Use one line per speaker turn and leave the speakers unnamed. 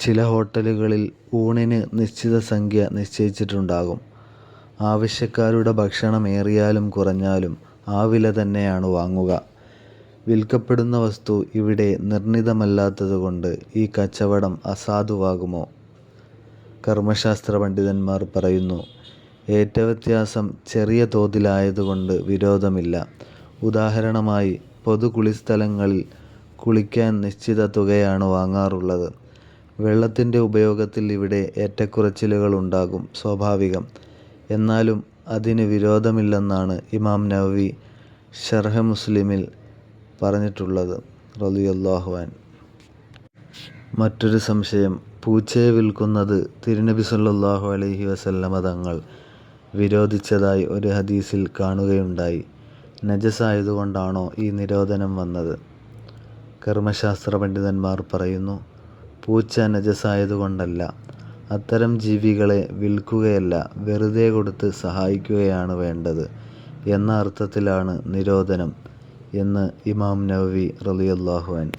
ചില ഹോട്ടലുകളിൽ ഊണിന് നിശ്ചിത സംഖ്യ നിശ്ചയിച്ചിട്ടുണ്ടാകും. ആവശ്യക്കാരുടെ ഭക്ഷണം ഏറിയാലും കുറഞ്ഞാലും ആ വില തന്നെയാണ് വാങ്ങുക. വിൽക്കപ്പെടുന്ന വസ്തു ഇവിടെ നിർണിതമല്ലാത്തതുകൊണ്ട് ഈ കച്ചവടം അസാധുവാകുമോ? കർമ്മശാസ്ത്ര പണ്ഡിതന്മാർ പറയുന്നു, ഏറ്റവ്യത്യാസം ചെറിയ തോതിലായതുകൊണ്ട് വിരോധമില്ല. ഉദാഹരണമായി, പൊതു കുളിസ്ഥലങ്ങളിൽ കുളിക്കാൻ നിശ്ചിത തുകയാണ് വാങ്ങാറുള്ളത്. വെള്ളത്തിൻ്റെ ഉപയോഗത്തിൽ ഇവിടെ ഏറ്റക്കുറച്ചിലുകളുണ്ടാകും, സ്വാഭാവികം. എന്നാലും അതിന് വിരോധമില്ലെന്നാണ് ഇമാം നവവി ശർഹ് മുസ്ലിമിൽ പറഞ്ഞിട്ടുള്ളത് റളിയല്ലാഹു അൻഹു. മറ്റൊരു സംശയം, പൂച്ചയെ വിൽക്കുന്നത് തിരുനബി സ്വല്ലല്ലാഹു അലൈഹി വസല്ലമ തങ്ങൾ വിരോധിച്ചതായി ഒരു ഹദീസിൽ കാണുകയുണ്ടായി. നജസായതുകൊണ്ടാണോ ഈ നിരോധനം വന്നത്? കർമ്മശാസ്ത്ര പണ്ഡിതന്മാർ പറയുന്നു, പൂച്ച നജസായതുകൊണ്ടല്ല. അത്തരം ജീവികളെ വിൽക്കുകയല്ല, വെറുതെ കൊടുത്ത് സഹായിക്കുകയാണ് വേണ്ടത് എന്ന അർത്ഥത്തിലാണ് നിരോധനം എന്ന് ഇമാം നവവി റളിയല്ലാഹു അൻഹു